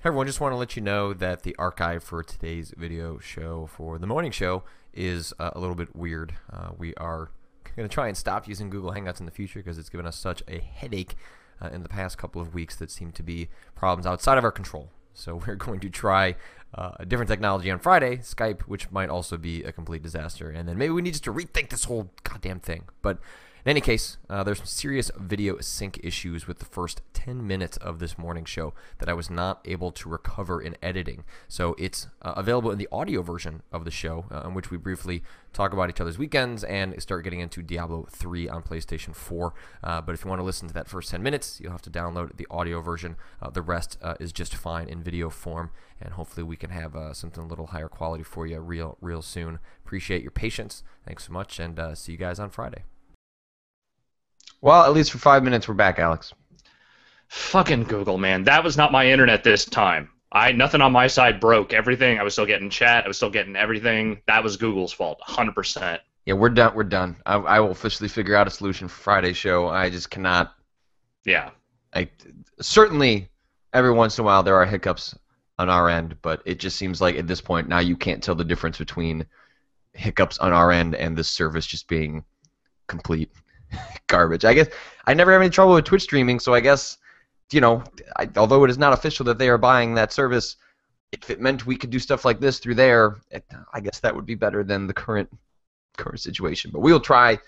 Hey everyone, just want to let you know that the archive for today's video show for the morning show is a little bit weird. We are going to try and stop using Google Hangouts in the future because it's given us such a headache in the past couple of weeks that seem to be problems outside of our control. So we're going to try a different technology on Friday, Skype, which might also be a complete disaster. And then maybe we need just to rethink this whole goddamn thing. But in any case, there's some serious video sync issues with the first 10 minutes of this morning show that I was not able to recover in editing. So it's available in the audio version of the show, in which we briefly talk about each other's weekends and start getting into Diablo 3 on PlayStation 4. But if you want to listen to that first 10 minutes, you'll have to download the audio version. The rest is just fine in video form, and hopefully we can have something a little higher quality for you real soon. Appreciate your patience. Thanks so much, and see you guys on Friday. Well, at least for 5 minutes, we're back, Alex. Fucking Google, man. That was not my internet this time. Nothing on my side broke. Everything, I was still getting chat. I was still getting everything. That was Google's fault, 100%. Yeah, we're done. We're done. I will officially figure out a solution for Friday's show. I just cannot. Yeah. Certainly, every once in a while, there are hiccups on our end, but it just seems like at this point now you can't tell the difference between hiccups on our end and the service just being complete garbage. I guess I never have any trouble with Twitch streaming, so I guess, you know, although it is not official that they are buying that service, if it meant we could do stuff like this through there, I guess that would be better than the current situation. But we'll try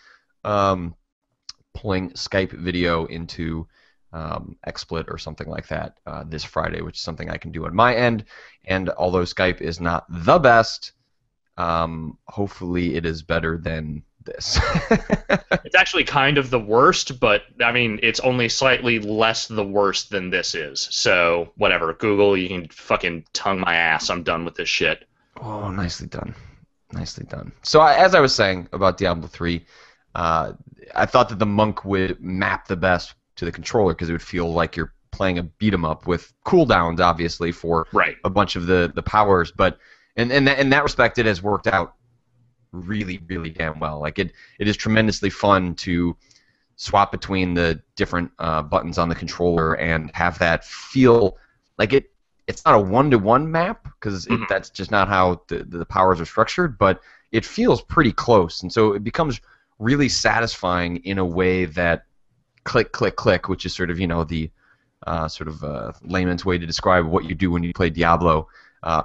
pulling Skype video into XSplit or something like that this Friday, which is something I can do on my end. And although Skype is not the best, hopefully it is better than this. It's actually kind of the worst, but I mean, it's only slightly less the worst than this is. So, whatever. Google, you can fucking tongue my ass. I'm done with this shit. Oh, nicely done. Nicely done. So, as I was saying about Diablo 3, I thought that the monk would map the best to the controller because it would feel like you're playing a beat-em-up with cooldowns, obviously, for a bunch of the powers. But in that respect, it has worked out really damn well. Like it is tremendously fun to swap between the different buttons on the controller and have that feel like it's not a one-to-one map because that's just not how the powers are structured, but it feels pretty close, and so it becomes really satisfying in a way that click click click, which is sort of, you know, the layman's way to describe what you do when you play Diablo.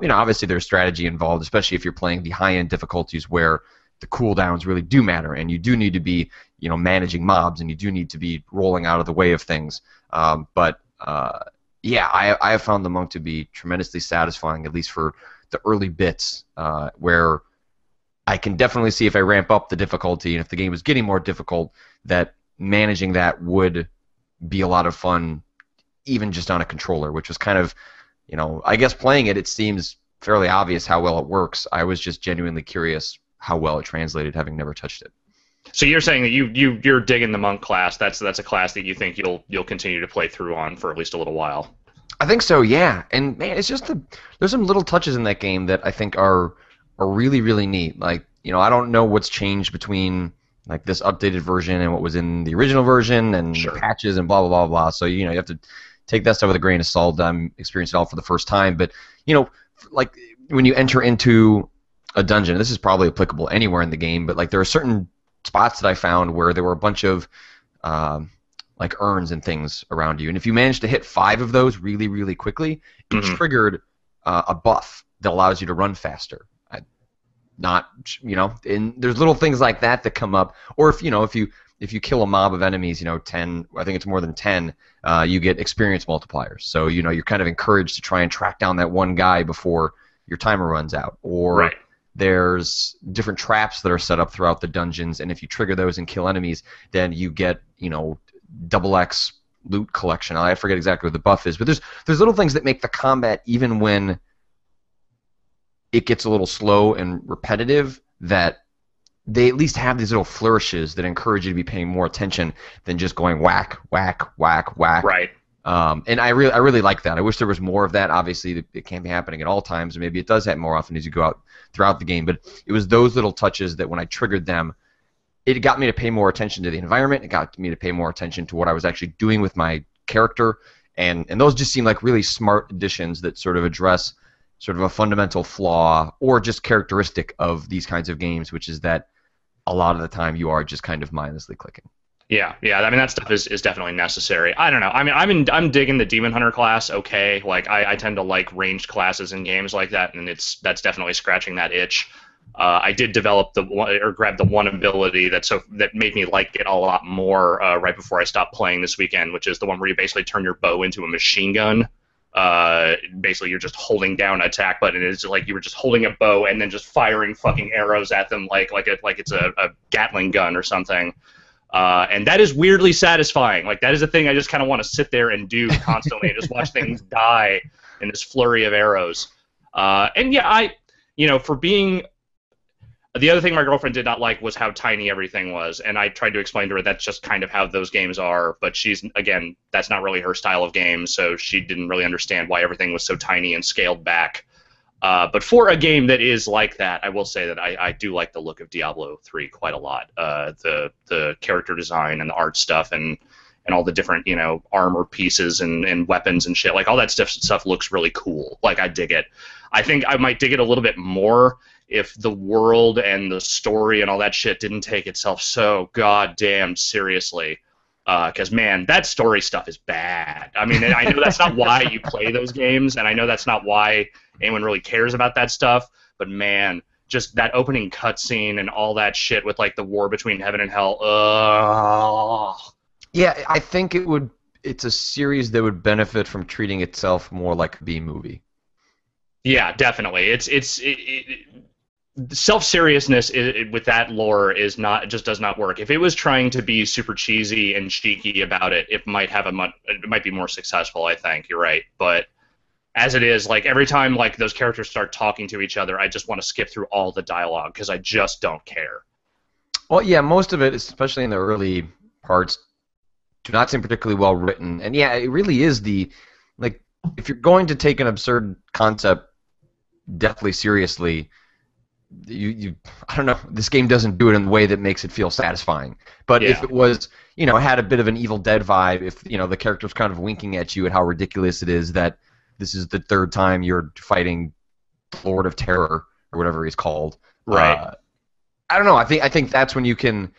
You know, obviously there's strategy involved, especially if you're playing the high-end difficulties where the cooldowns really do matter, and you do need to be, you know, managing mobs, and you do need to be rolling out of the way of things. Yeah, I have found the monk to be tremendously satisfying, at least for the early bits, where I can definitely see if I ramp up the difficulty, and if the game was getting more difficult, that managing that would be a lot of fun, even just on a controller, which was kind of, you know, I guess playing it, it seems fairly obvious how well it works. I was just genuinely curious how well it translated, having never touched it. So you're saying that you're digging the monk class. That's a class that you think you'll continue to play through on for at least a little while. I think so, yeah. And man, it's just there's some little touches in that game that I think are really neat. Like, you know, I don't know what's changed between like this updated version and what was in the original version and patches and blah blah blah blah. So, you know, you have to take that stuff with a grain of salt. I'm experiencing it all for the first time, but, you know, like when you enter into a dungeon, this is probably applicable anywhere in the game, but like there are certain spots that I found where there were a bunch of like urns and things around you, and if you managed to hit 5 of those really quickly, it triggered a buff that allows you to run faster. You know, and there's little things like that that come up, or if you kill a mob of enemies, you know, 10, I think it's more than 10, you get experience multipliers. So, you know, you're kind of encouraged to try and track down that one guy before your timer runs out. Or there's different traps that are set up throughout the dungeons, and if you trigger those and kill enemies, then you get, you know, XX loot collection. I forget exactly what the buff is, but there's little things that make the combat, even when it gets a little slow and repetitive, that they at least have these little flourishes that encourage you to be paying more attention than just going whack, whack, whack, whack. Right. And I really like that. I wish there was more of that. Obviously, it can't be happening at all times, and maybe it does happen more often as you go out throughout the game. But it was those little touches that when I triggered them, it got me to pay more attention to the environment. It got me to pay more attention to what I was actually doing with my character, and those just seem like really smart additions that sort of address sort of a fundamental flaw or just characteristic of these kinds of games, which is that a lot of the time you are just kind of mindlessly clicking. Yeah. I mean, that stuff is definitely necessary. I don't know. I mean, I'm digging the Demon Hunter class. Okay, like I tend to like ranged classes in games like that, and that's definitely scratching that itch. I did develop grab the one ability that made me like it a lot more right before I stopped playing this weekend, which is the one where you basically turn your bow into a machine gun. Basically, you're just holding down attack button. It's like you were just holding a bow and then just firing fucking arrows at them like it's a Gatling gun or something. And that is weirdly satisfying. Like, that is a thing I just kind of want to sit there and do constantly and just watch things die in this flurry of arrows. And yeah, for being... The other thing my girlfriend did not like was how tiny everything was, and I tried to explain to her that's just kind of how those games are, but that's not really her style of game, so she didn't really understand why everything was so tiny and scaled back. But for a game that is like that, I will say that I do like the look of Diablo III quite a lot. The character design and the art stuff and all the different, armor pieces and weapons and shit. Like, all that stuff looks really cool. Like, I dig it. I think I might dig it a little bit more if the world and the story and all that shit didn't take itself so goddamn seriously. Because, man, that story stuff is bad. I mean, I know that's not why you play those games, and I know that's not why anyone really cares about that stuff, but, man, just that opening cutscene and all that shit with, like, the war between heaven and hell, Yeah, I think it's a series that would benefit from treating itself more like a B-movie. Yeah, definitely. Self-seriousness with that lore just does not work. If it was trying to be super cheesy and cheeky about it, it might be more successful, I think. You're right. But as it is, like, every time like those characters start talking to each other, I just want to skip through all the dialogue because I just don't care. Well, yeah, most of it, especially in the early parts, do not seem particularly well written. And yeah, it really is if you're going to take an absurd concept deathly seriously, I don't know, this game doesn't do it in a way that makes it feel satisfying. But if it was, had a bit of an Evil Dead vibe, if, the character's kind of winking at you at how ridiculous it is that this is the third time you're fighting Lord of Terror, or whatever he's called. Right. I don't know, I think that's when you can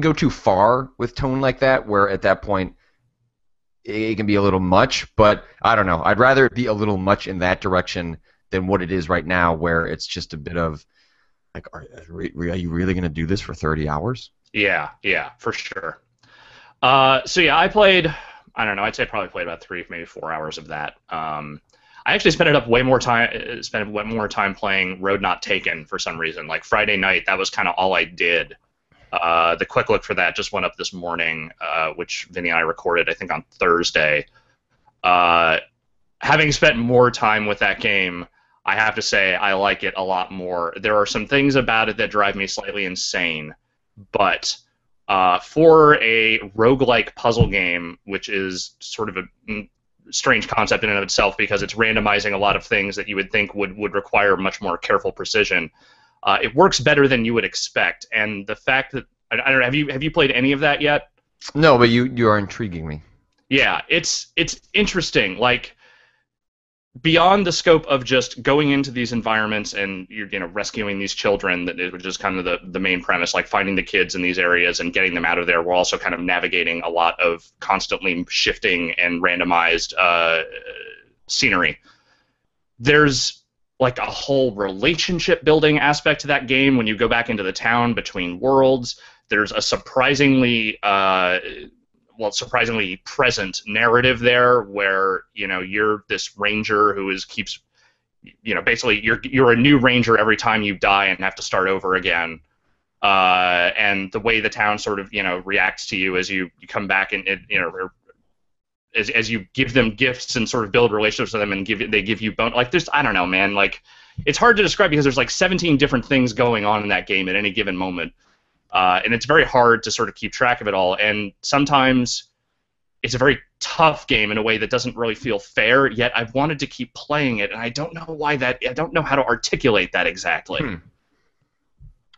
go too far with tone like that, where at that point it can be a little much, but I don't know. I'd rather it be a little much in that direction than what it is right now, where it's just a bit of, like, are you really going to do this for 30 hours? Yeah, for sure. So yeah, I played, I don't know, I'd say probably played about 3, maybe 4 hours of that. I actually spent way more time playing Road Not Taken for some reason. Like, Friday night, that was kind of all I did. The quick look for that just went up this morning, which Vinny and I recorded, I think, on Thursday. Having spent more time with that game, I have to say I like it a lot more. There are some things about it that drive me slightly insane, but for a roguelike puzzle game, which is sort of a strange concept in and of itself because it's randomizing a lot of things that you would think would require much more careful precision, it works better than you would expect. And the fact that, I don't know, have you played any of that yet? No, but you are intriguing me. Yeah, it's interesting. Like, beyond the scope of just going into these environments and you're rescuing these children, which is kind of the main premise, like finding the kids in these areas and getting them out of there. We're also kind of navigating a lot of constantly shifting and randomized scenery. There's like a whole relationship building aspect to that game when you go back into the town between worlds. There's a surprisingly present narrative there where you're this ranger who keeps basically you're a new ranger every time you die and have to start over again, and the way the town sort of reacts to you as you come back and as you give them gifts and sort of build relationships with them and they give you like there's, I don't know, man, like, it's hard to describe because there's like 17 different things going on in that game at any given moment. And it's very hard to sort of keep track of it all, and sometimes it's a very tough game in a way that doesn't really feel fair, yet I've wanted to keep playing it, and I don't know why I don't know how to articulate that exactly.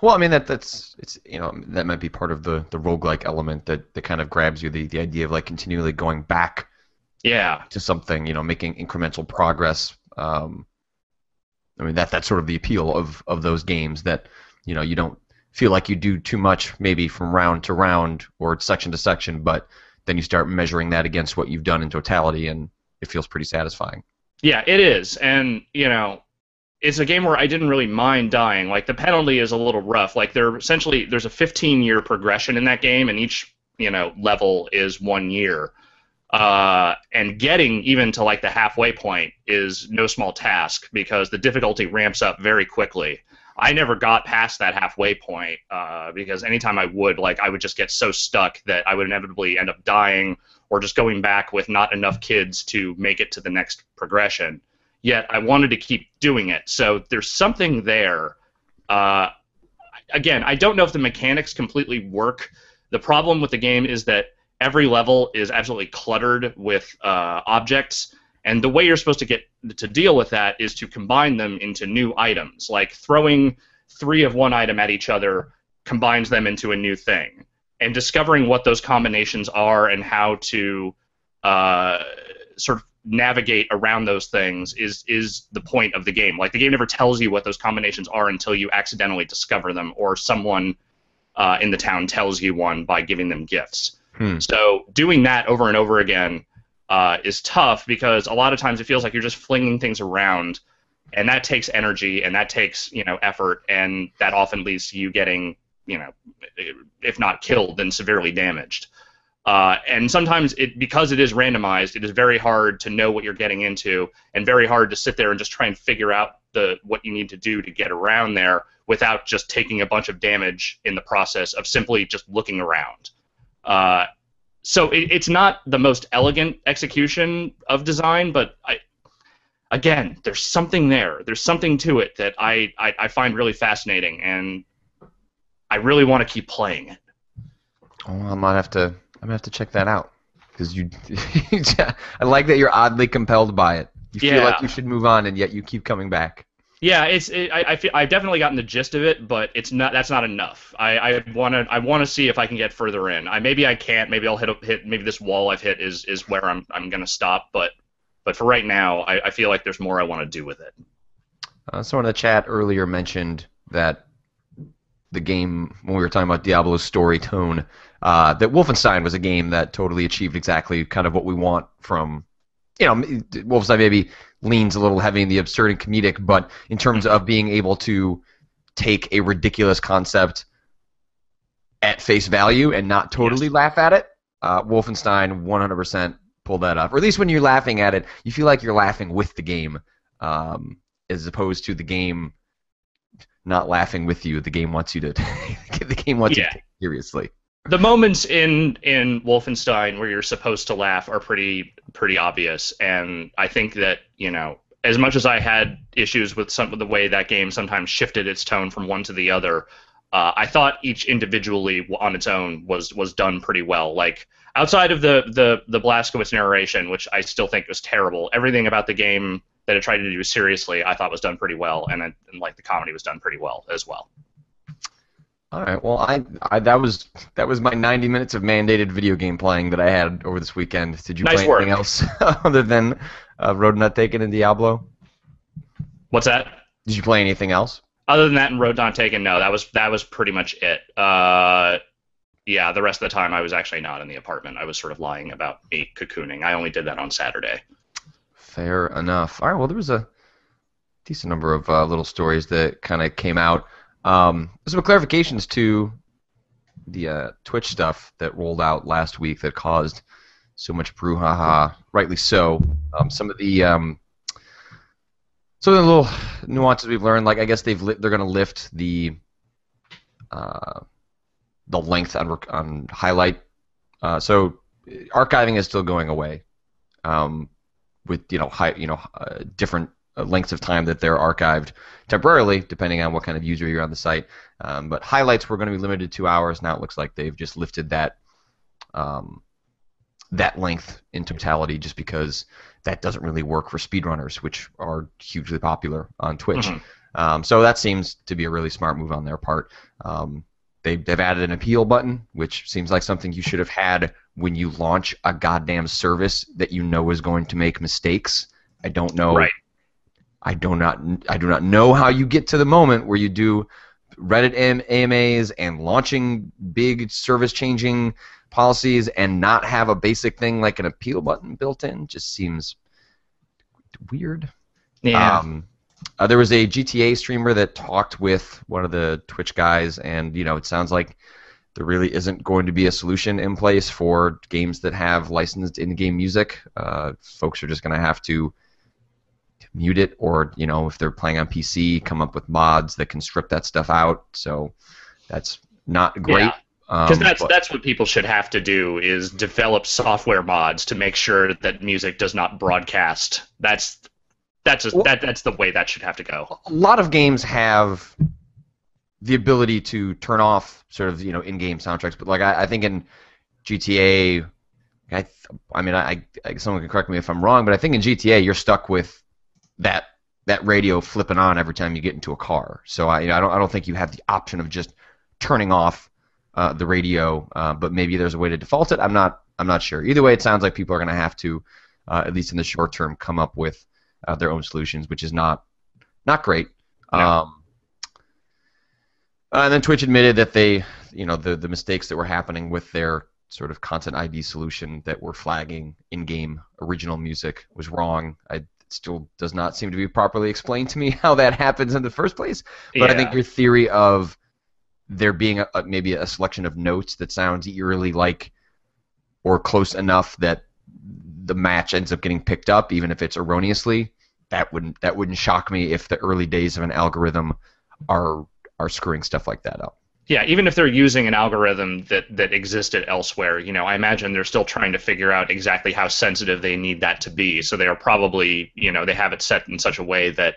Well, I mean, that's that might be part of the roguelike element that kind of grabs you, the idea of like continually going back Yeah. to something, making incremental progress. I mean, that's sort of the appeal of those games, that you don't feel like you do too much maybe from round to round or section to section, but then you start measuring that against what you've done in totality, and it feels pretty satisfying. Yeah, it is. And, it's a game where I didn't really mind dying. Like, the penalty is a little rough. Like, there's a 15-year progression in that game, and each, level is 1 year. And getting even to like the halfway point is no small task, because the difficulty ramps up very quickly. I never got past that halfway point because anytime I would, I would just get so stuck that I would inevitably end up dying or just going back with not enough kids to make it to the next progression. Yet I wanted to keep doing it. So there's something there. Again, I don't know if the mechanics completely work. The problem with the game is that every level is absolutely cluttered with objects, and the way you're supposed to get to deal with that is to combine them into new items. Like, throwing 3 of one item at each other combines them into a new thing. And discovering what those combinations are and how to sort of navigate around those things is the point of the game. Like, the game never tells you what those combinations are until you accidentally discover them, or someone in the town tells you one by giving them gifts. So doing that over and over again is tough, because a lot of times it feels like you're just flinging things around, and that takes energy, and that takes effort, and that often leads to you getting if not killed, then severely damaged. And sometimes because it is randomized, it is very hard to know what you're getting into, and very hard to sit there and just try and figure out what you need to do to get around there without just taking a bunch of damage in the process of simply just looking around. So it's not the most elegant execution of design, but again, there's something there. There's something to it that I find really fascinating, and I really want to keep playing it. Oh, I'm gonna have to check that out, because I like that you're oddly compelled by it. You feel like you should move on, and yet you keep coming back. Yeah, I've definitely gotten the gist of it, but that's not enough. I want to see if I can get further in. Maybe I can't. Maybe I'll hit. Maybe this wall I've hit is where I'm gonna stop. But for right now, I feel like there's more I want to do with it. Someone in the chat earlier mentioned that the game, when we were talking about Diablo's story tone, that Wolfenstein was a game that totally achieved exactly kind of what we want from. Wolfenstein maybe leans a little heavy in the absurd and comedic, but in terms of being able to take a ridiculous concept at face value and not totally laugh at it, Wolfenstein 100% pulled that off. Or at least when you're laughing at it, you feel like you're laughing with the game, as opposed to the game not laughing with you. The game wants you to you to take it seriously. The moments in Wolfenstein where you're supposed to laugh are pretty obvious, and I think that as much as I had issues with some of the way that game sometimes shifted its tone from one to the other, I thought each individually on its own was done pretty well. Like, outside of the Blazkowicz narration, which I still think was terrible, everything about the game that it tried to do seriously, I thought was done pretty well, and the comedy was done pretty well as well. All right. Well, that was my 90 minutes of mandated video game playing that I had over this weekend. Did you play anything else other than Road Not Taken and Diablo? What's that? Did you play anything else? Other than that and Road Not Taken, no. That was pretty much it. The rest of the time I was actually not in the apartment. I was sort of lying about me cocooning. I only did that on Saturday. Fair enough. All right. Well, there was a decent number of little stories that kind of came out. Some clarifications to the Twitch stuff that rolled out last week that caused so much brouhaha, rightly so. Some of the little nuances we've learned, like I guess they're going to lift the length on highlight. So archiving is still going away, with different lengths of time that they're archived temporarily, depending on what kind of user you're on the site. But highlights were going to be limited to 2 hours. Now it looks like they've just lifted that length in totality, just because that doesn't really work for speedrunners, which are hugely popular on Twitch. Mm-hmm. So that seems to be a really smart move on their part. They've added an appeal button, which seems like something you should have had when you launch a goddamn service that you know is going to make mistakes. I don't know. Right. I do not know how you get to the moment where you do Reddit AMAs and launching big service-changing policies and not have a basic thing like an appeal button built in. Just seems weird. Yeah. There was a GTA streamer that talked with one of the Twitch guys, and it sounds like there really isn't going to be a solution in place for games that have licensed in-game music. Folks are just going to have to mute it, or if they're playing on PC, come up with mods that can strip that stuff out. So that's not great. Because that's what people should have to do, is develop software mods to make sure that music does not broadcast. That's the way that should have to go. A lot of games have the ability to turn off sort of in-game soundtracks, but like I think in GTA, I mean someone can correct me if I'm wrong, but I think in GTA you're stuck with that radio flipping on every time you get into a car. So I don't think you have the option of just turning off the radio, but maybe there's a way to default it. I'm not sure. Either way, it sounds like people are going to have to, at least in the short term, come up with their own solutions, which is not great. No. And then Twitch admitted that they, the mistakes that were happening with their sort of content ID solution that were flagging in-game original music was wrong. It still does not seem to be properly explained to me how that happens in the first place. But I think your theory of there being maybe a selection of notes that sounds eerily like or close enough that the match ends up getting picked up, even if it's erroneously, that wouldn't shock me if the early days of an algorithm are screwing stuff like that up. Yeah, even if they're using an algorithm that existed elsewhere, I imagine they're still trying to figure out exactly how sensitive they need that to be. So they are probably, they have it set in such a way that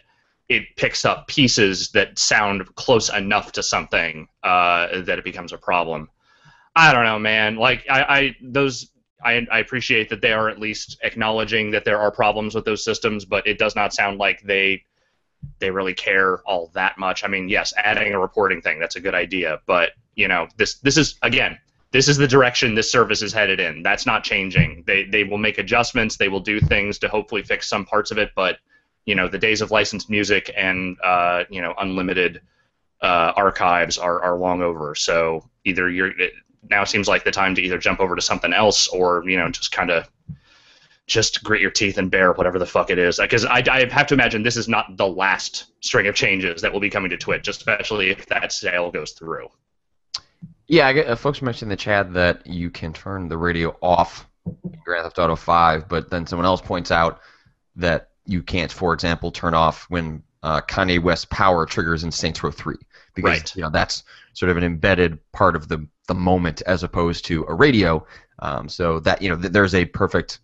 it picks up pieces that sound close enough to something that it becomes a problem. I don't know, man. Like I appreciate that they are at least acknowledging that there are problems with those systems, but it does not sound like they really care all that much. I mean, yes, adding a reporting thing, that's a good idea, but this is the direction this service is headed in. That's not changing. They will make adjustments, they will do things to hopefully fix some parts of it, but the days of licensed music and unlimited archives are long over. So either it now seems like the time to either jump over to something else or just grit your teeth and bear whatever the fuck it is. Because I have to imagine this is not the last string of changes that will be coming to Twitch, especially if that sale goes through. Yeah, folks mentioned in the chat that you can turn the radio off in Grand Theft Auto 5, but then someone else points out that you can't, for example, turn off when Kanye West's Power triggers in Saints Row 3. Because that's sort of an embedded part of the moment as opposed to a radio. So that there's a perfect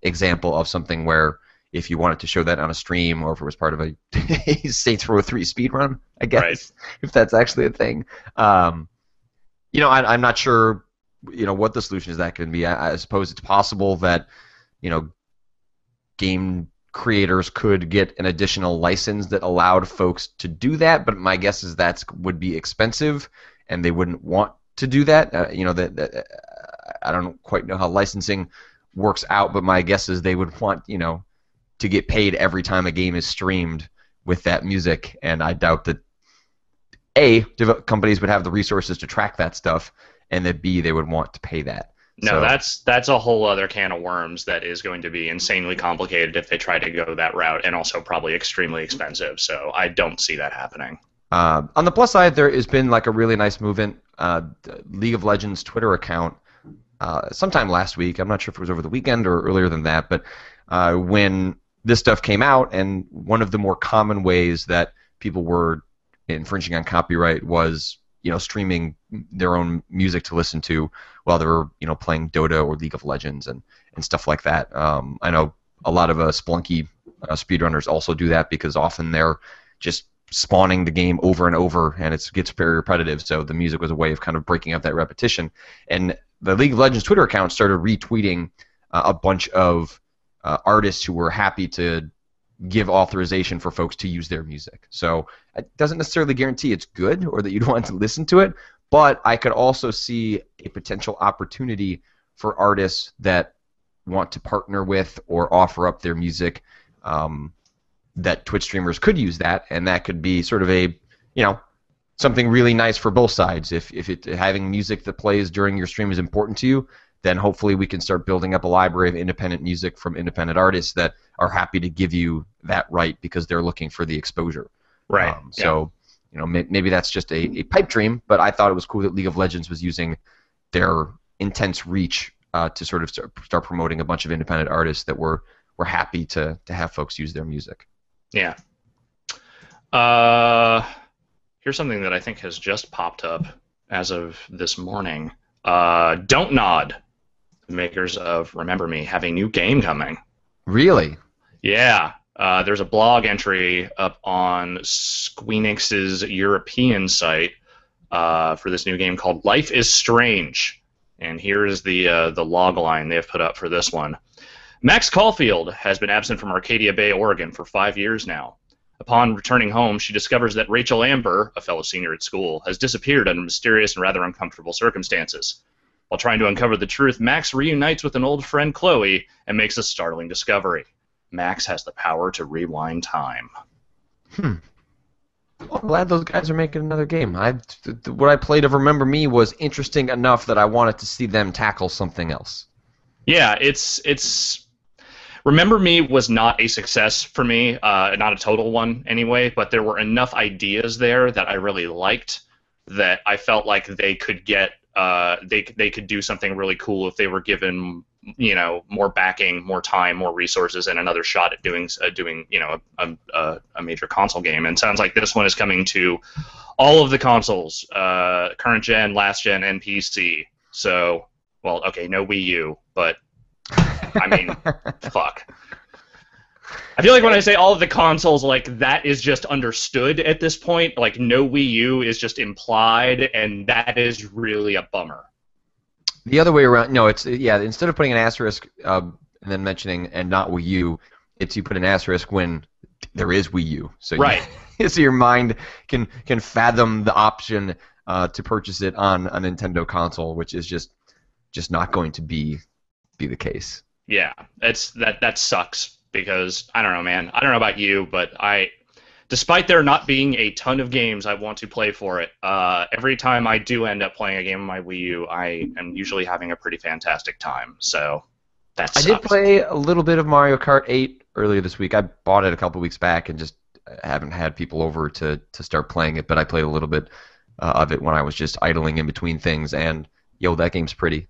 example of something where if you wanted to show that on a stream or if it was part of a Saints Row 3 speedrun, I guess, if that's actually a thing. I'm not sure what the solution is that can be. I suppose it's possible that game creators could get an additional license that allowed folks to do that, but my guess is that would be expensive and they wouldn't want to do that. I don't quite know how licensing works out, but my guess is they would want to get paid every time a game is streamed with that music, and I doubt that companies would have the resources to track that stuff, and that B, they would want to pay that. No, that's a whole other can of worms that is going to be insanely complicated if they try to go that route, and also probably extremely expensive. So I don't see that happening. On the plus side, there has been like a really nice movement. League of Legends Twitter account sometime last week. I'm not sure if it was over the weekend or earlier than that, but when this stuff came out, and one of the more common ways that people were infringing on copyright was streaming their own music to listen to while they were playing Dota or League of Legends and stuff like that. I know a lot of Splunky speedrunners also do that because often they're just spawning the game over and over, and it gets very repetitive. So the music was a way of kind of breaking up that repetition. And the League of Legends Twitter account started retweeting a bunch of artists who were happy to give authorization for folks to use their music. So it doesn't necessarily guarantee it's good or that you'd want to listen to it, but I could also see a potential opportunity for artists that want to partner with or offer up their music, that Twitch streamers could use that, and that could be sort of a, something really nice for both sides. If having music that plays during your stream is important to you, then hopefully we can start building up a library of independent music from independent artists that are happy to give you that right because they're looking for the exposure. Right. So, maybe that's just a pipe dream, but I thought it was cool that League of Legends was using their intense reach to sort of start promoting a bunch of independent artists that were happy to have folks use their music. Yeah. Here's something that I think has just popped up as of this morning. Don't Nod, the makers of Remember Me, have a new game coming. Really? Yeah. There's a blog entry up on Squeenix's European site for this new game called Life is Strange. And here's the log line they have put up for this one. Max Caulfield has been absent from Arcadia Bay, Oregon for 5 years now. Upon returning home, she discovers that Rachel Amber, a fellow senior at school, has disappeared under mysterious and rather uncomfortable circumstances. While trying to uncover the truth, Max reunites with an old friend, Chloe, and makes a startling discovery. Max has the power to rewind time. Well, I'm glad those guys are making another game. What I played of Remember Me was interesting enough that I wanted to see them tackle something else. Yeah, it's Remember Me was not a success for me, not a total one anyway, but there were enough ideas there that I really liked that I felt like they could get they could do something really cool if they were given more backing, more time, more resources, and another shot at doing a major console game. And it sounds like this one is coming to all of the consoles, current gen, last gen, and PC. So, well, okay, no Wii U, but I mean, fuck. I feel like when I say all of the consoles, like, that is just understood at this point. Like, no Wii U is just implied, and that is really a bummer. The other way around, no, instead of putting an asterisk and then mentioning and not Wii U, it's you put an asterisk when there is Wii U. So right. So your mind can fathom the option to purchase it on a Nintendo console, which is just not going to be the case. Yeah, that sucks because I don't know, man. I don't know about you, but despite there not being a ton of games I want to play for it, every time I do end up playing a game on my Wii U, I am usually having a pretty fantastic time. So that sucks. I did play a little bit of Mario Kart 8 earlier this week. I bought it a couple weeks back and just haven't had people over to start playing it, but I played a little bit of it when I was just idling in between things, and that game's pretty.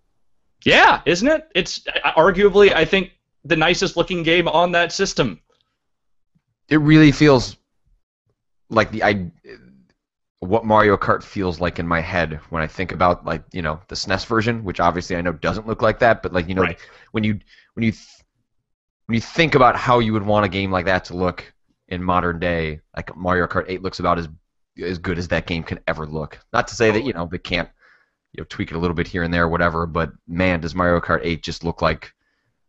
Yeah, isn't it? It's arguably, I think, the nicest looking game on that system. It really feels like what Mario Kart feels like in my head when I think about the SNES version, which obviously I know doesn't look like that, but right. when you think about how you would want a game like that to look in modern day, like Mario Kart 8 looks about as good as that game can ever look. Not to say that they can't tweak it a little bit here and there, whatever, but man, does Mario Kart 8 just look like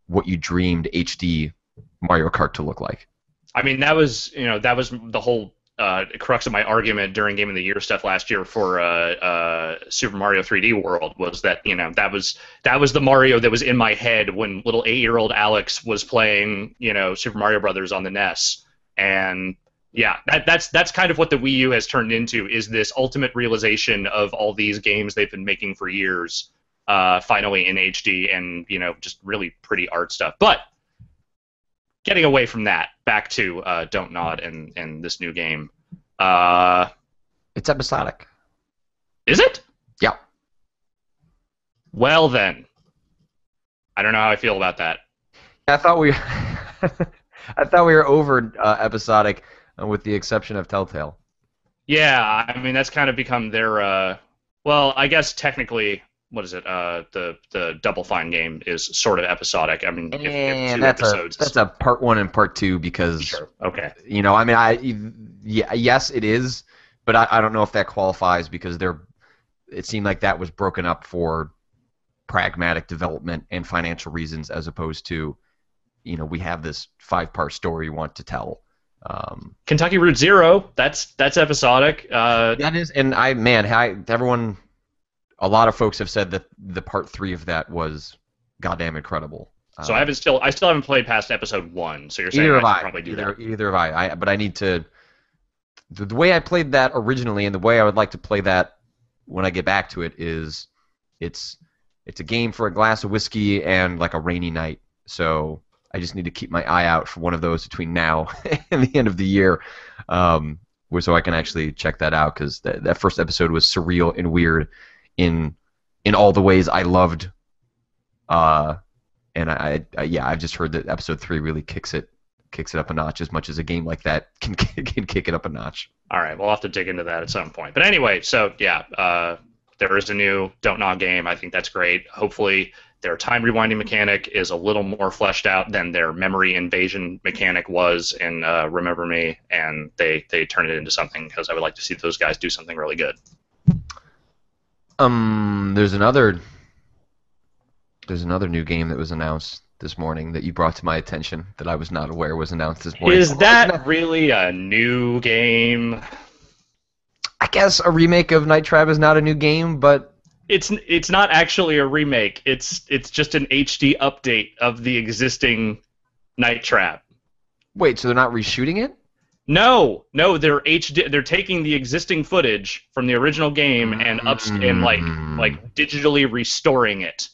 what you dreamed HD Mario Kart to look like. I mean, that was the whole crux of my argument during Game of the Year stuff last year for Super Mario 3D World, was that that was the Mario that was in my head when little 8-year-old Alex was playing Super Mario Brothers on the NES. And yeah, that's kind of what the Wii U has turned into, is this ultimate realization of all these games they've been making for years, finally in HD and just really pretty art stuff. But getting away from that, back to Don't Nod and this new game. It's episodic. Is it? Yeah. Well then, I don't know how I feel about that. I thought we were over episodic, with the exception of Telltale. Yeah, I mean that's kind of become their. Well, I guess technically, what is it? The Double Fine game is sort of episodic. I mean, if 2 episodes. That's a part 1 and part 2 because. Sure. Okay. I mean, yes, it is, but I don't know if that qualifies because it seemed like that was broken up for pragmatic development and financial reasons, as opposed to, we have this 5-part story we want to tell. Kentucky Route Zero, that's episodic. That is, and everyone, a lot of folks have said that the part 3 of that was goddamn incredible. So I still haven't played past episode 1. So you're saying Either I have should I. probably do that. Either have I. But I need to. The way I played that originally, and the way I would like to play that when I get back to it, is it's a game for a glass of whiskey and like a rainy night. So I just need to keep my eye out for one of those between now and the end of the year, so I can actually check that out, because that first episode was surreal and weird in all the ways I loved. And I've just heard that episode 3 really kicks it up a notch, as much as a game like that can kick it up a notch. All right, we'll have to dig into that at some point. But anyway, so yeah, there is a new Don't Gnaw game. I think that's great. Hopefully, their time rewinding mechanic is a little more fleshed out than their memory invasion mechanic was in Remember Me, and they turn it into something, because I would like to see those guys do something really good. There's another new game that was announced this morning that you brought to my attention that I was not aware was announced this morning. Is that really a new game? I guess a remake of Night Trap is not a new game, but it's not actually a remake. It's just an HD update of the existing Night Trap. Wait, so they're not reshooting it? No, they're HD. They're taking the existing footage from the original game and like digitally restoring it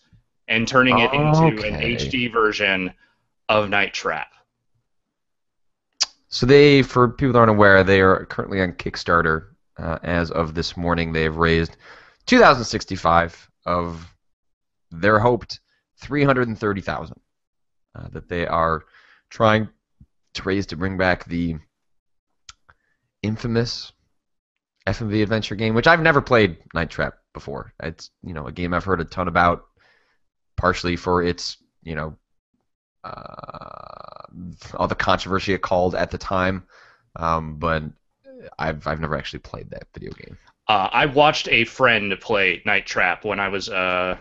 and turning it into an HD version of Night Trap. So for people that aren't aware, they are currently on Kickstarter. As of this morning, they have raised $2,065 of their hoped $330,000 that they are trying to raise to bring back the infamous FMV adventure game, which I've never played Night Trap before. It's a game I've heard a ton about, partially for its all the controversy it called at the time, but I've never actually played that video game. I watched a friend play Night Trap when I was I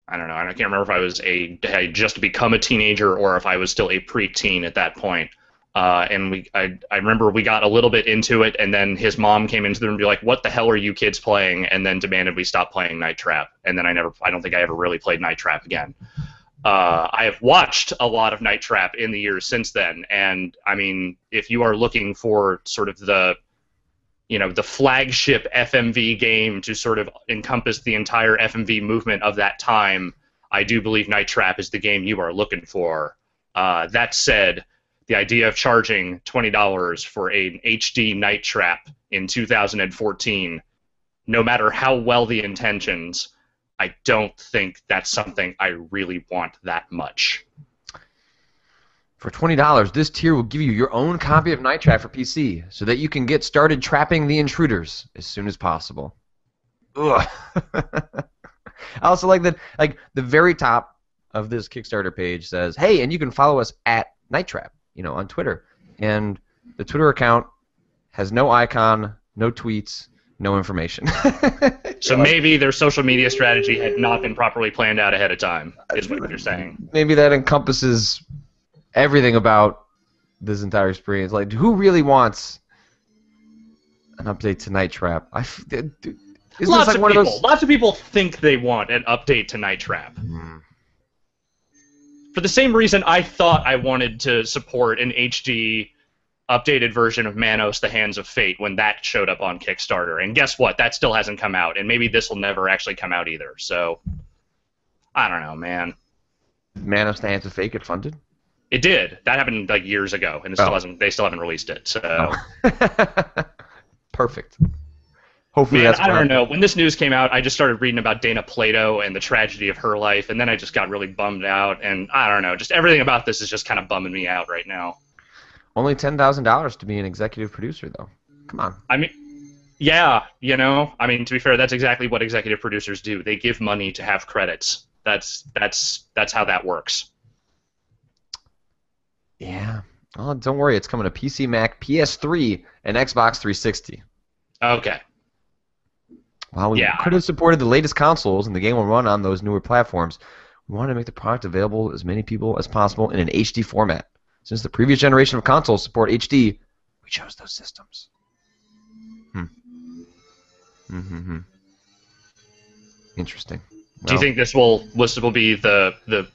don't know, I can't remember if I had just become a teenager or if I was still a preteen at that point. And I remember we got a little bit into it, and then his mom came into the room and be like, "What the hell are you kids playing?" And then demanded we stop playing Night Trap. And then I don't think I ever really played Night Trap again. I have watched a lot of Night Trap in the years since then, and I mean, if you are looking for sort of the flagship FMV game to sort of encompass the entire FMV movement of that time, I do believe Night Trap is the game you are looking for. That said, the idea of charging $20 for an HD Night Trap in 2014, no matter how well the intentions, I don't think that's something I really want that much. For $20, this tier will give you your own copy of Night Trap for PC, so that you can get started trapping the intruders as soon as possible. Ugh. I also like that, the very top of this Kickstarter page says, "Hey, and you can follow us at Night Trap," on Twitter. And the Twitter account has no icon, no tweets, no information. So maybe their social media strategy had not been properly planned out ahead of time, is what you're saying. Maybe that encompasses everything about this entire experience. Like, who really wants an update to Night Trap? Lots of people think they want an update to Night Trap. For the same reason I thought I wanted to support an HD updated version of Manos: The Hands of Fate when that showed up on Kickstarter. And guess what? That still hasn't come out, and maybe this will never actually come out either. So, I don't know, man. Manos: The Hands of Fate get funded? It did. That happened years ago, and they still haven't released it. So Perfect. Hopefully man, that's I don't know. When this news came out, I just started reading about Dana Plato and the tragedy of her life, and then I just got really bummed out. And I don't know. Just everything about this is just kind of bumming me out right now. Only $10,000 to be an executive producer, though. Come on. I mean, yeah, I mean, to be fair, that's exactly what executive producers do. They give money to have credits. That's how that works. Yeah. Oh, don't worry. It's coming to PC, Mac, PS3, and Xbox 360. Okay. While we could have supported the latest consoles and the game will run on those newer platforms, we wanted to make the product available to as many people as possible in an HD format. Since the previous generation of consoles support HD, we chose those systems. Interesting. Do you think this will be the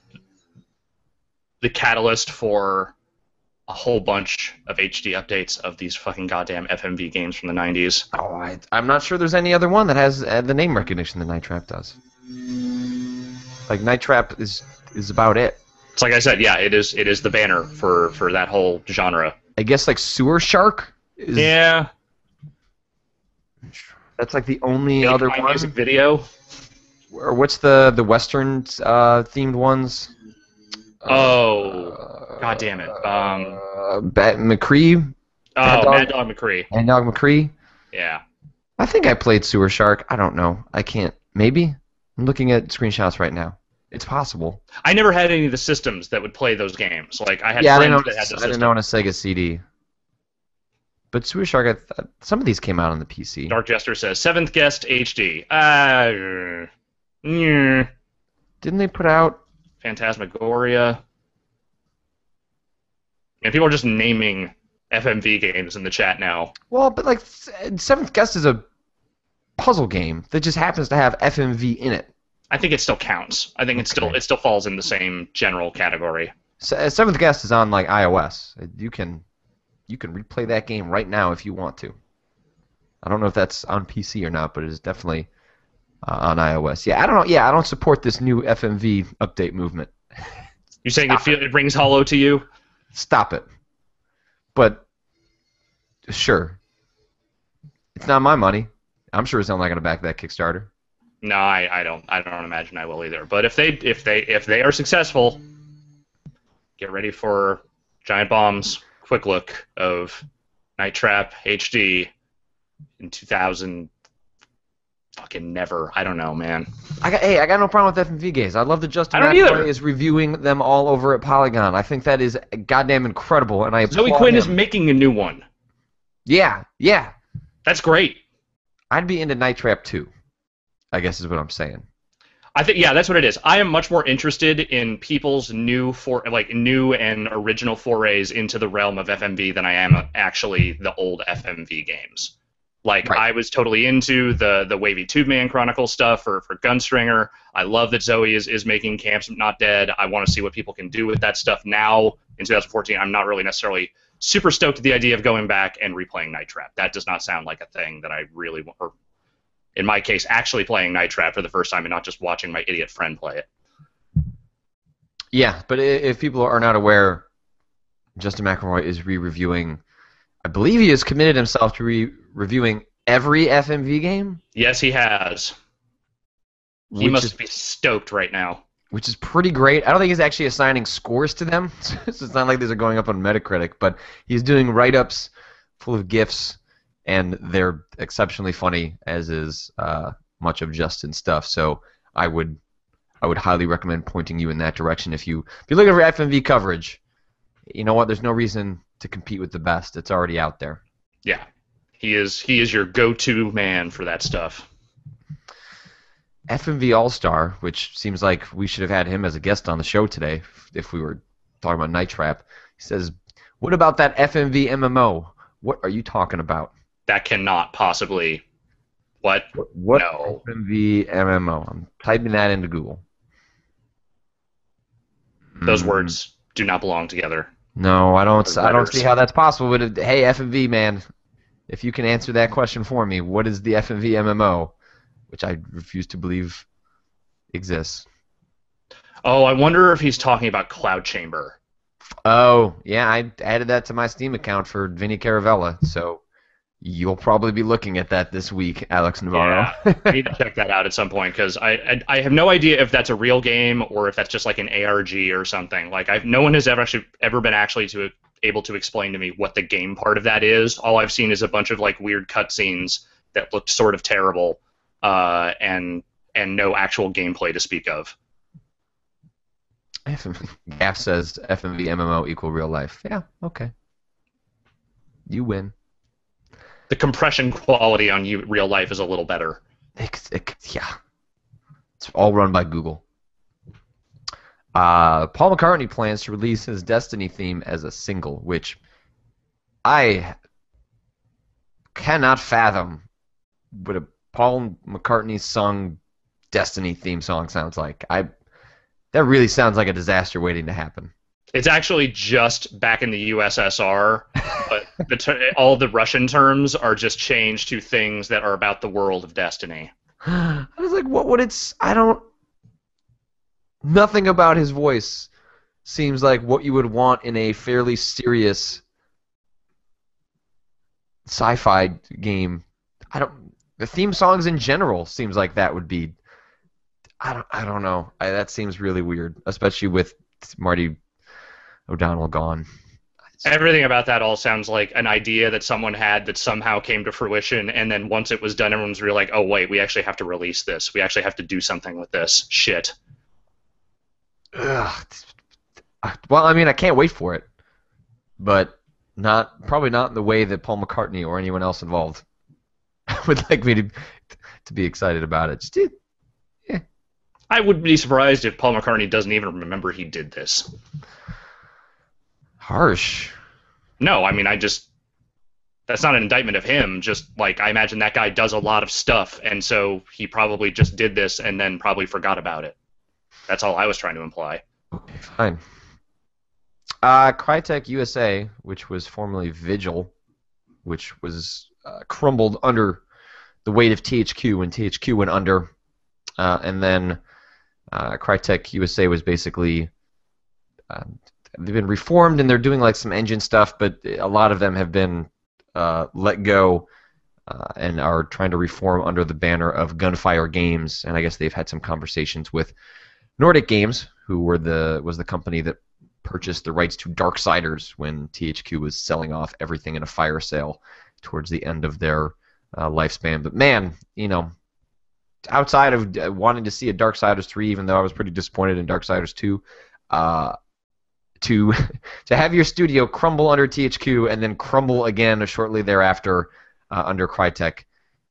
catalyst for a whole bunch of HD updates of these fucking goddamn FMV games from the 90s? Oh, I'm not sure there's any other one that has the name recognition that Night Trap does. Like, Night Trap is about it. It's like I said, yeah, it is the banner for that whole genre. I guess, like, Sewer Shark is... Yeah. That's, like, the only Make other My one. Music Video. Or what's the Western themed ones? God damn it. McCree? Mad Dog McCree. Mad Dog McCree? Yeah. I think I played Sewer Shark. I don't know. I can't. Maybe? I'm looking at screenshots right now. It's possible. I never had any of the systems that would play those games. Like, I had I friends didn't that had the I system. didn't own a Sega CD. But Sewer Shark, some of these came out on the PC. Dark Jester says, 7th Guest HD. Didn't they put out... Phantasmagoria. And people are just naming FMV games in the chat now. Well, but like, Seventh Guest is a puzzle game that just happens to have FMV in it. I think it still counts. I think it still falls in the same general category. Seventh Guest is on like iOS. You can replay that game right now if you want to. I don't know if that's on PC or not, but it is definitely on iOS. Yeah, I don't know. Yeah, I don't support this new FMV update movement. You're saying it rings hollow to you? Stop it. But sure, it's not my money. I'm sure it's not going to back that Kickstarter. No, I don't imagine I will either. But if they are successful, get ready for Giant Bomb's quick look of Night Trap HD in 2000. Fucking never. I don't know, man. I got no problem with FMV games. I love that Justin I don't either. McElroy is reviewing them all over at Polygon. I think that is goddamn incredible, and I Zoe applaud Quinn him. is making a new one. Yeah. That's great. I'd be into Night Trap 2, I guess is what I'm saying. I think that's what it is. I am much more interested in people's new and original forays into the realm of FMV than I am actually the old FMV games. Like, right. I was totally into the Wavy Tube Man Chronicle stuff for Gunstringer. I love that Zoe is making Camps Not Dead. I want to see what people can do with that stuff now in 2014. I'm not really necessarily super stoked at the idea of going back and replaying Night Trap. That does not sound like a thing that I really want, or in my case, actually playing Night Trap for the first time and not just watching my idiot friend play it. Yeah, but if people are not aware, Justin McElroy is re-reviewing. I believe he has committed himself to reviewing every FMV game. Yes, he has. He must be stoked right now. Which is pretty great. I don't think he's actually assigning scores to them, so it's not like these are going up on Metacritic, but he's doing write-ups full of GIFs, and they're exceptionally funny, as is much of Justin's stuff. So I would highly recommend pointing you in that direction. If you're looking for FMV coverage, you know what? There's no reason to compete with the best. It's already out there. Yeah, he is your go-to man for that stuff. FMV All-Star, which seems like we should have had him as a guest on the show today if we were talking about Night Trap. He says, "What about that FMV MMO? What are you talking about?" That cannot possibly. What? What No. FMV MMO? I'm typing that into Google. Those words do not belong together. No, I don't letters. see how that's possible. But hey, FMV man, if you can answer that question for me, what is the FMV MMO? Which I refuse to believe exists. Oh, I wonder if he's talking about Cloud Chamber. Oh, yeah, I added that to my Steam account for Vinny Caravella, so you'll probably be looking at that this week, Alex Navarro. Yeah, I need to check that out at some point, because I have no idea if that's a real game or if that's just like an ARG or something. Like, no one has ever been able to explain to me what the game part of that is. All I've seen is a bunch of like weird cutscenes that looked sort of terrible, and no actual gameplay to speak of. Gaff says FMV MMO equal real life. Yeah, okay. You win. The compression quality on real life is a little better. Yeah. It's all run by Google. Paul McCartney plans to release his Destiny theme as a single, which I cannot fathom would a Paul McCartney sung Destiny theme song sounds like. That really sounds like a disaster waiting to happen. It's actually just back in the USSR, but all the Russian terms are just changed to things that are about the world of Destiny. I was like, what would I don't. Nothing about his voice seems like what you would want in a fairly serious sci-fi game. The theme songs in general seems like that would be. I don't know. That seems really weird, especially with Marty O'Donnell gone. Everything about that all sounds like an idea that someone had that somehow came to fruition, and then once it was done, everyone's really like, oh, wait, we actually have to release this. We actually have to do something with this. Shit. Ugh. Well, I mean, I can't wait for it, but probably not in the way that Paul McCartney or anyone else involved would like me to be excited about it. Just, yeah. I would be surprised if Paul McCartney doesn't even remember he did this. Harsh. No, I mean, that's not an indictment of him. Just like, I imagine that guy does a lot of stuff, and so he probably just did this and then probably forgot about it. That's all I was trying to imply. Okay, fine. Crytek USA, which was formerly Vigil, which was crumbled under the weight of THQ when THQ went under, and then Crytek USA was basically they've been reformed and they're doing like some engine stuff, but a lot of them have been let go and are trying to reform under the banner of Gunfire Games, and I guess they've had some conversations with Nordic Games, who was the company that purchased the rights to Darksiders when THQ was selling off everything in a fire sale towards the end of their lifespan. But man, outside of wanting to see a Darksiders 3, even though I was pretty disappointed in Darksiders 2, to have your studio crumble under THQ and then crumble again shortly thereafter under Crytek,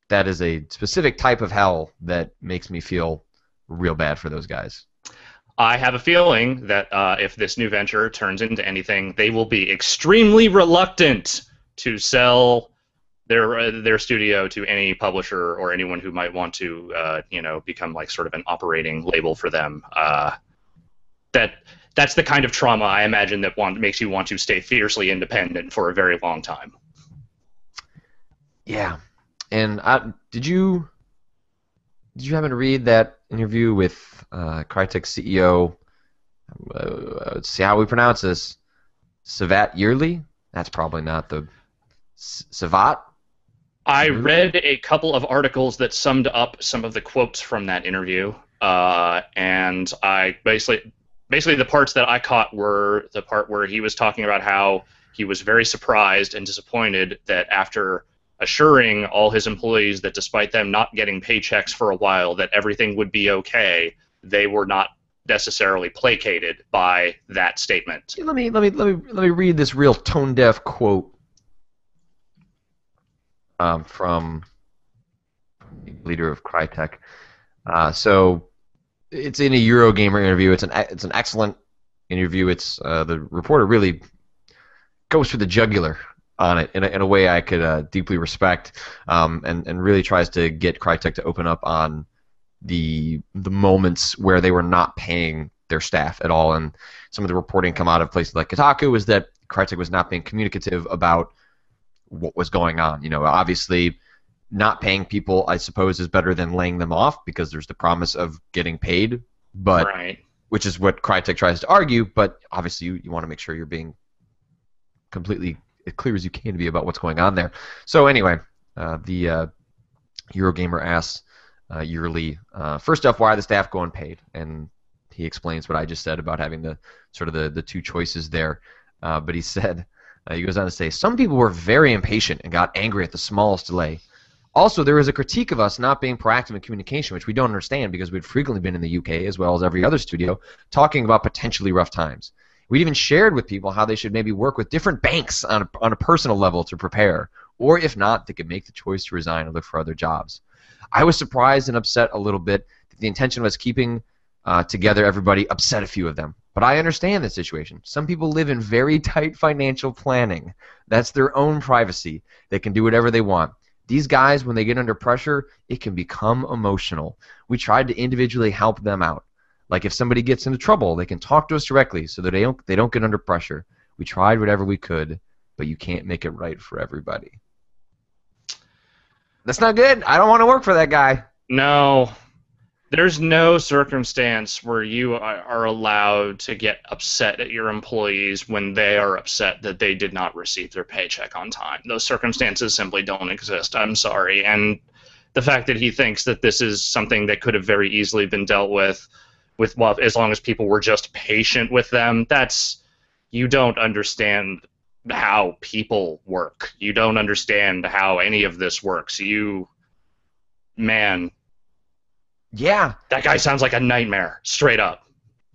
that is a specific type of hell that makes me feel real bad for those guys. I have a feeling that if this new venture turns into anything, they will be extremely reluctant to sell their studio to any publisher or anyone who might want to, become like sort of an operating label for them. That's the kind of trauma I imagine that makes you want to stay fiercely independent for a very long time. Yeah, and did you happen to read that interview with Crytek CEO? Let's see how we pronounce this. Savat Yearly? That's probably not the Savat. I read a couple of articles that summed up some of the quotes from that interview, and I basically the parts that I caught were the part where he was talking about how he was very surprised and disappointed that after assuring all his employees that despite them not getting paychecks for a while, that everything would be okay, they were not necessarily placated by that statement. Let me read this real tone-deaf quote from the leader of Crytek. So it's in a Eurogamer interview. It's an excellent interview. It's the reporter really goes for the jugular on it in a way I could deeply respect, and really tries to get Crytek to open up on the moments where they were not paying their staff at all. And some of the reporting come out of places like Kotaku is that Crytek was not being communicative about what was going on. Obviously, not paying people, I suppose, is better than laying them off because there's the promise of getting paid, but right. Which is what Crytek tries to argue. But obviously, you want to make sure you're being completely as clear as you can to be about what's going on there. So anyway, the Eurogamer asks Yearly, first off, why are the staff go unpaid? And he explains what I just said about having the two choices there. But he said, he goes on to say, some people were very impatient and got angry at the smallest delay. Also, there was a critique of us not being proactive in communication, which we don't understand because we'd frequently been in the UK, as well as every other studio, talking about potentially rough times. We'd even shared with people how they should maybe work with different banks on a personal level to prepare, or if not, they could make the choice to resign and look for other jobs. I was surprised and upset a little bit that the intention was keeping together everybody, upset a few of them. But I understand the situation. Some people live in very tight financial planning. That's their own privacy. They can do whatever they want. These guys, when they get under pressure, it can become emotional. We tried to individually help them out. Like if somebody gets into trouble, they can talk to us directly so that they don't get under pressure. We tried whatever we could, but you can't make it right for everybody. That's not good. I don't want to work for that guy. No. There's no circumstance where you are allowed to get upset at your employees when they are upset that they did not receive their paycheck on time. Those circumstances simply don't exist. I'm sorry. And the fact that he thinks that this is something that could have very easily been dealt with well, as long as people were just patient with them, you don't understand how people work. You don't understand how any of this works. Man. Yeah. That guy sounds like a nightmare, straight up.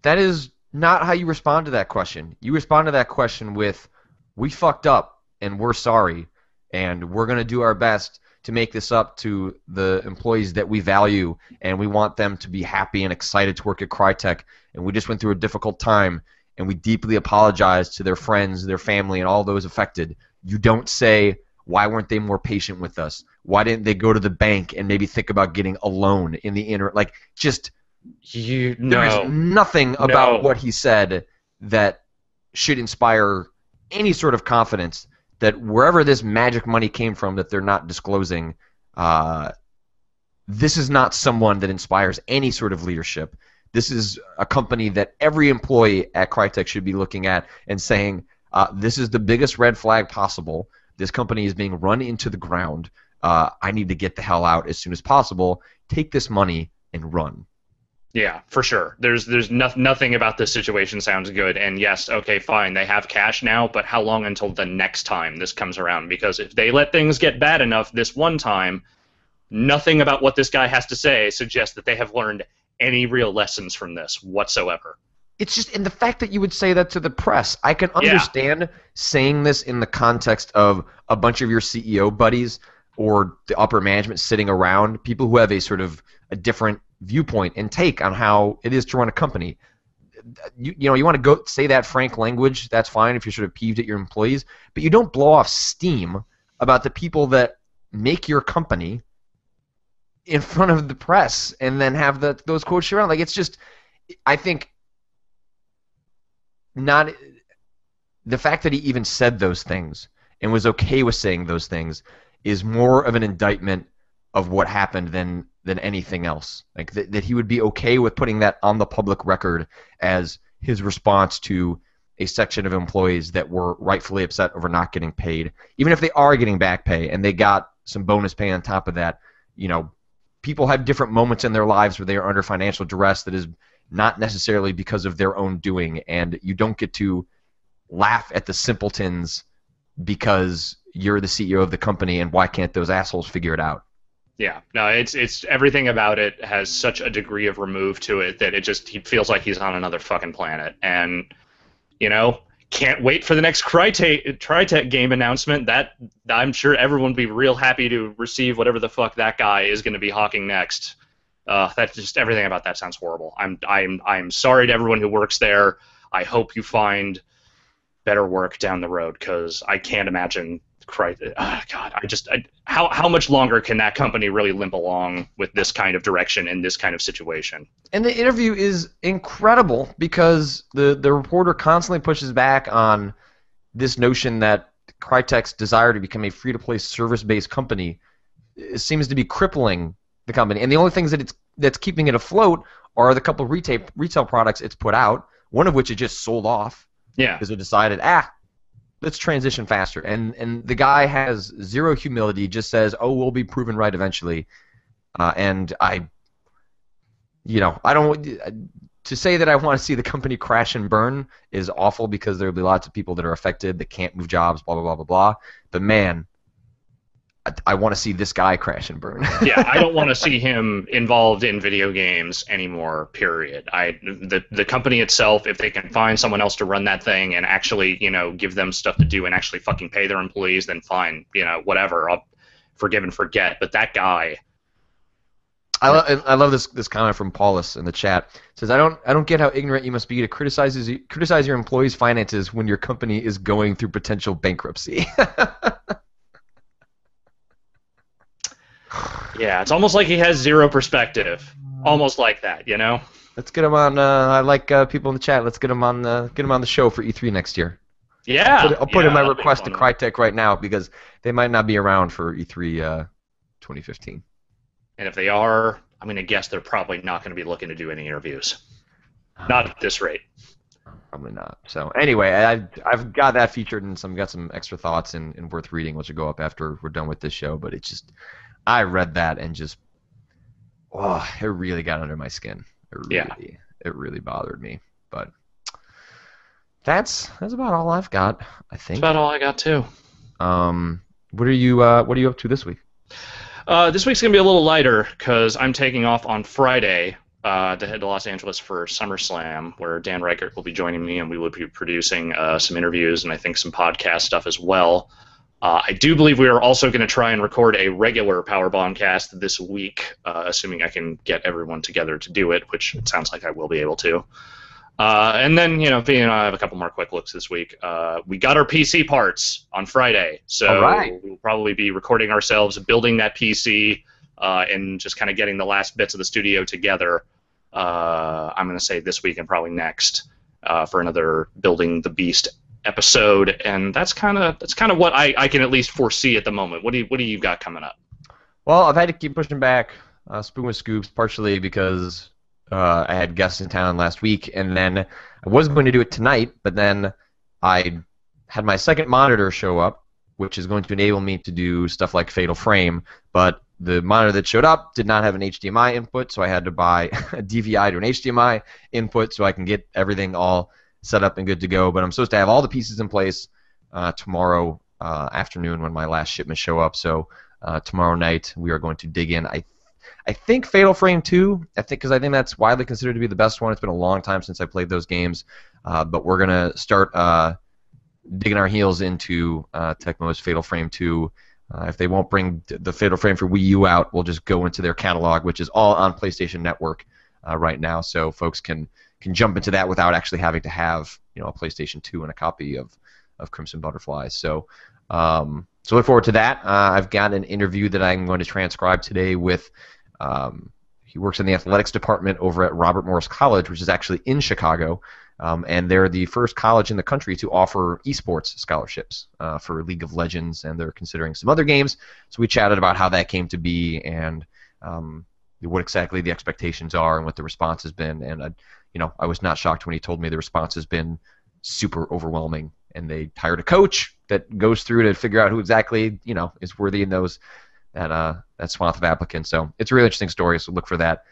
That is not how you respond to that question. You respond to that question with, we fucked up, and we're sorry, and we're going to do our best to make this up to the employees that we value, and we want them to be happy and excited to work at Crytek, and we just went through a difficult time, and we deeply apologize to their friends, their family, and all those affected. You don't say, why weren't they more patient with us? Why didn't they go to the bank and maybe think about getting a loan in the interim? Like, just there is nothing about what he said that should inspire any sort of confidence that wherever this magic money came from that they're not disclosing, this is not someone that inspires any sort of leadership. This is a company that every employee at Crytek should be looking at and saying, this is the biggest red flag possible. This company is being run into the ground. I need to get the hell out as soon as possible. Take this money and run. Yeah, for sure. There's nothing about this situation sounds good. And yes, okay, fine, they have cash now, but how long until the next time this comes around? Because if they let things get bad enough this one time, nothing about what this guy has to say suggests that they have learned any real lessons from this whatsoever. It's just, and the fact that you would say that to the press, I can understand saying this in the context of a bunch of your CEO buddies or the upper management sitting around, people who have a sort of a different viewpoint and take on how it is to run a company. You want to go say that frank language, that's fine if you're sort of peeved at your employees, but you don't blow off steam about the people that make your company in front of the press and then have those quotes around. Like, it's just, I think, not the fact that he even said those things and was okay with saying those things is more of an indictment of what happened than anything else. Like that he would be okay with putting that on the public record as his response to a section of employees that were rightfully upset over not getting paid, even if they are getting back pay and they got some bonus pay on top of that. You know, people have different moments in their lives where they are under financial duress that is not necessarily because of their own doing, and you don't get to laugh at the simpletons because you're the CEO of the company, and why can't those assholes figure it out? Yeah, no, it's everything about it has such a degree of remove to it that he feels like he's on another fucking planet, and can't wait for the next Crytek game announcement. That I'm sure everyone will be real happy to receive whatever the fuck that guy is going to be hawking next. That's just everything about that sounds horrible. I'm sorry to everyone who works there. I hope you find better work down the road, because I can't imagine Crytek. God, how much longer can that company really limp along with this kind of direction in this kind of situation? And the interview is incredible because the reporter constantly pushes back on this notion that Crytek's desire to become a free-to-play service-based company seems to be crippling the company. And the only things that's keeping it afloat are the couple of retail products it's put out, one of which it just sold off. Yeah. Because it decided, let's transition faster. And the guy has zero humility, just says, we'll be proven right eventually. And I don't, to say that I want to see the company crash and burn is awful, because there'll be lots of people that are affected that can't move jobs, blah, blah, blah, blah, blah. But man, I want to see this guy crash and burn. Yeah, I don't want to see him involved in video games anymore, period. The company itself, if they can find someone else to run that thing and actually, give them stuff to do and actually fucking pay their employees, then fine, whatever, I'll forgive and forget. But that guy... I love this comment from Paulus in the chat. It says, I don't get how ignorant you must be to criticize your employees' finances when your company is going through potential bankruptcy. Yeah, it's almost like he has zero perspective. Almost like that, you know? Let's get him on. I like people in the chat. Let's get him on the show for E3 next year. Yeah. I'll put in my that'd be a request to fun one. Crytek right now because they might not be around for E3 2015. And if they are, I'm going to guess they're probably not going to be looking to do any interviews. Not at this rate. Probably not. So anyway, I've got that featured and got some extra thoughts and worth reading, which will go up after we're done with this show. But it's just, I read that and just, it really got under my skin. It really bothered me. But that's about all I've got, I think. That's about all I got too. What are you up to this week? This week's going to be a little lighter because I'm taking off on Friday to head to Los Angeles for SummerSlam, where Dan Reichert will be joining me, and we will be producing some interviews and I think some podcast stuff as well. I do believe we are also going to try and record a regular Power Bombcast this week, assuming I can get everyone together to do it, which it sounds like I will be able to. And then, being I have a couple more quick looks this week. We got our PC parts on Friday, so we'll probably be recording ourselves building that PC and just kind of getting the last bits of the studio together. I'm going to say this week and probably next for another Building the Beast episode, and that's kind of what I can at least foresee at the moment. What do you got coming up? Well, I've had to keep pushing back Spoon with Scoops, partially because I had guests in town last week, and then I was going to do it tonight, but then I had my second monitor show up, which is going to enable me to do stuff like Fatal Frame, but the monitor that showed up did not have an HDMI input, so I had to buy a DVI to an HDMI input so I can get everything all set up and good to go. But I'm supposed to have all the pieces in place tomorrow afternoon when my last shipments show up, so tomorrow night we are going to dig in. I think Fatal Frame 2, because I think that's widely considered to be the best one. It's been a long time since I played those games, but we're going to start digging our heels into Tecmo's Fatal Frame 2. If they won't bring the Fatal Frame for Wii U out, we'll just go into their catalog, which is all on PlayStation Network right now, so folks can jump into that without actually having to have a PlayStation 2 and a copy of Crimson Butterflies. So look forward to that. I've got an interview that I'm going to transcribe today with. He works in the athletics department over at Robert Morris College, which is actually in Chicago, and they're the first college in the country to offer esports scholarships for League of Legends, and they're considering some other games. So we chatted about how that came to be and what exactly the expectations are and what the response has been. And I was not shocked when he told me the response has been super overwhelming, and they hired a coach that goes through to figure out who exactly is worthy in those that swath of applicants. So it's a really interesting story. So look for that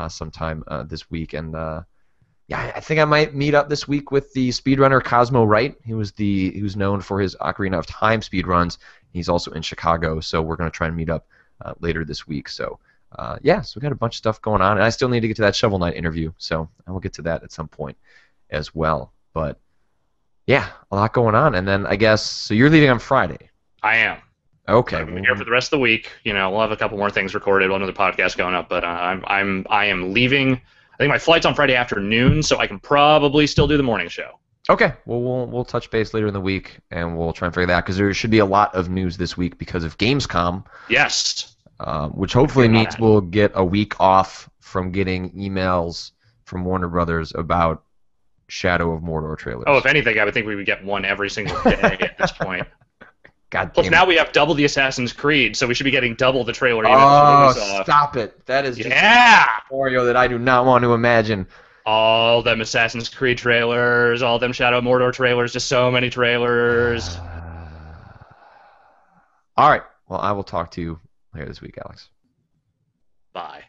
sometime this week. And I think I might meet up this week with the speedrunner Cosmo Wright. Who's known for his Ocarina of Time speedruns. He's also in Chicago, so we're going to try and meet up later this week. So so we got a bunch of stuff going on, and I still need to get to that Shovel Knight interview. So I will get to that at some point as well. But yeah, a lot going on. And then I guess so. You're leaving on Friday. I am. Okay. I'm here for the rest of the week. We'll have a couple more things recorded, another podcast going up, but I am leaving. I think my flight's on Friday afternoon, so I can probably still do the morning show. Okay. Well, we'll touch base later in the week, and we'll try and figure that out, because there should be a lot of news this week because of Gamescom. Yes. Which hopefully means we'll get a week off from getting emails from Warner Brothers about Shadow of Mordor trailers. Oh, if anything, I would think we would get one every single day at this point. Plus, now we have double the Assassin's Creed, so we should be getting double the trailer. Stop it! That is just a scenario that I do not want to imagine. All them Assassin's Creed trailers, all them Shadow of Mordor trailers, just so many trailers. All right. Well, I will talk to you later this week, Alex. Bye.